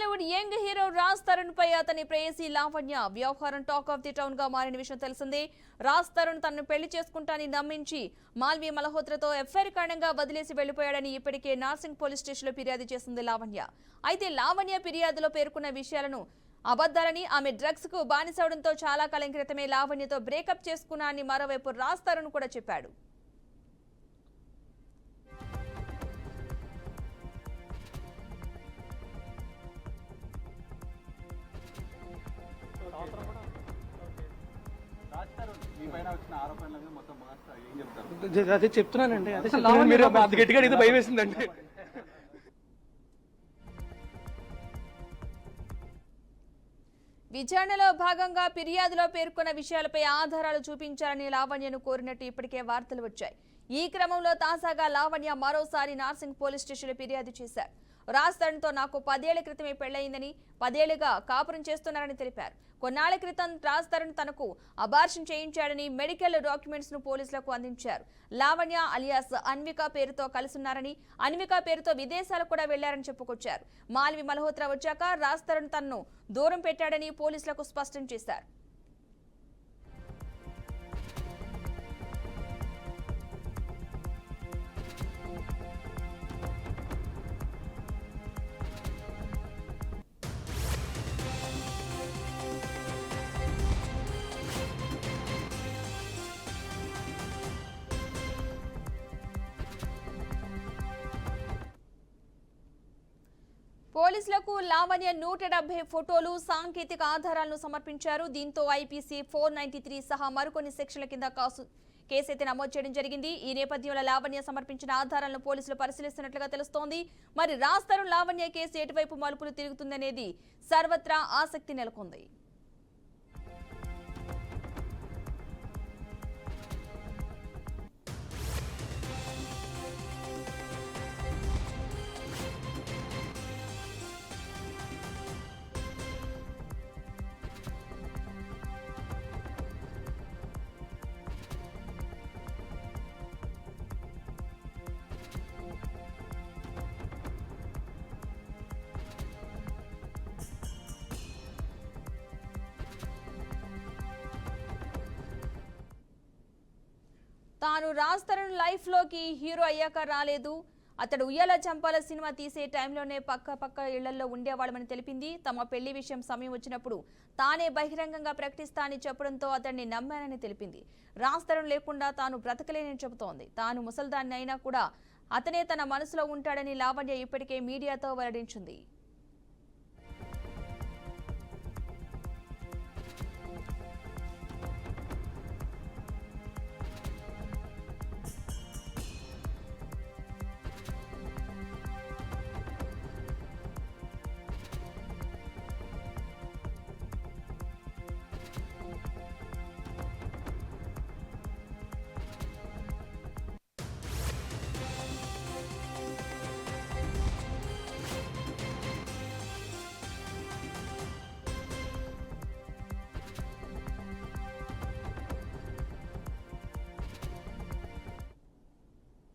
Bollywood young hero Raj Tarun పై అతని ప్రేయసి లావణ్య వ్యవహారం టాక్ ఆఫ్ ది టౌన్ గా మారిన విషయం తెలిసిందే. రాజ్ తరుణ్ తనను పెళ్లి చేసుకుంటానని నమ్మించి మాల్వి మల్హోత్రాతో ఎఫ్ఐఆర్ కారణంగా వదిలేసి వెళ్లిపోయాడని ఇప్పటికే నార్సింగ్ పోలీస్ స్టేషన్లో ఫిర్యాదు చేసింది లావణ్య. అయితే లావణ్య ఫిర్యాదులో పేర్కొన్న విషయాలను అబద్దాలని, ఆమె డ్రగ్స్ కు బానిసవడంతో చాలా కాలం క్రితమే లావణ్యతో బ్రేకప్ చేసుకున్నానని మరోవైపు రాజ్ తరుణ్ కూడా చెప్పాడు. అదే చెప్తున్నానండి. మీరు అది గట్టిగా అడిగితే భయం వేసిందండి. విచారణలో భాగంగా ఫిర్యాదులో పేర్కొన్న విషయాలపై ఆధారాలు చూపించాలని లావణ్యను కోరినట్టు ఇప్పటికే వార్తలు వచ్చాయి. ఈ క్రమంలో తాజాగా లావణ్య మరోసారి నార్సింగ్ పోలీస్ స్టేషన్లో ఫిర్యాదు చేశారు. రాజ్ తరుణ్తో నాకు 10 ఏళ్ల క్రితమే పెళ్లయిందని, 10 ఏళ్లుగా కాపురం చేస్తున్నారని తెలిపారు. కొన్నాళ్ల క్రితం రాజ్ తరుణ్ తనకు అబార్షన్ చేయించాడని మెడికల్ డాక్యుమెంట్స్ ను పోలీసులకు అందించారు. లావణ్య అలియాస్ అన్విక పేరుతో కలిసున్నారని, అన్విక పేరుతో విదేశాలకు కూడా వెళ్లారని చెప్పుకొచ్చారు. మాల్వి మల్హోత్రా వచ్చాక రాజ్ తరుణ్ తనను దూరం పెట్టాడని పోలీసులకు స్పష్టం చేశారు. పోలీసులకు లావణ్య 170 ఫోటోలు, సాంకేతిక ఆధారాలను సమర్పించారు. దీంతో ఐపీసీ 493 సహా మరికొన్ని సెక్షన్ల కింద కేసైతే నమోదు చేయడం జరిగింది. ఈ నేపథ్యంలో లావణ్య సమర్పించిన ఆధారాలను పోలీసులు పరిశీలిస్తున్నట్లుగా తెలుస్తోంది. మరి రాజ్ తరుణ్ లావణ్య కేసు ఎటువైపు మలుపులు తిరుగుతుందనేది సర్వత్రా ఆసక్తి నెలకొంది. తాను రాజ్ తరుణ్ లైఫ్ లోకి హీరో అయ్యాక రాలేదు. అతడు ఉయ్యాల చంపాల సినిమా తీసే టైంలోనే పక్క ఇళ్లలో ఉండేవాళ్ళమని తెలిపింది. తమ పెళ్లి విషయం సమయం వచ్చినప్పుడు తానే బహిరంగంగా ప్రకటిస్తా అని చెప్పడంతో అతన్ని నమ్మానని తెలిపింది. రాజ్ తరుణ్ లేకుండా తాను బ్రతకలేనని చెబుతోంది. తాను ముసల్దాన్ని అయినా కూడా అతనే తన మనసులో ఉంటాడని లావణ్య ఇప్పటికే మీడియాతో వెల్లడించింది.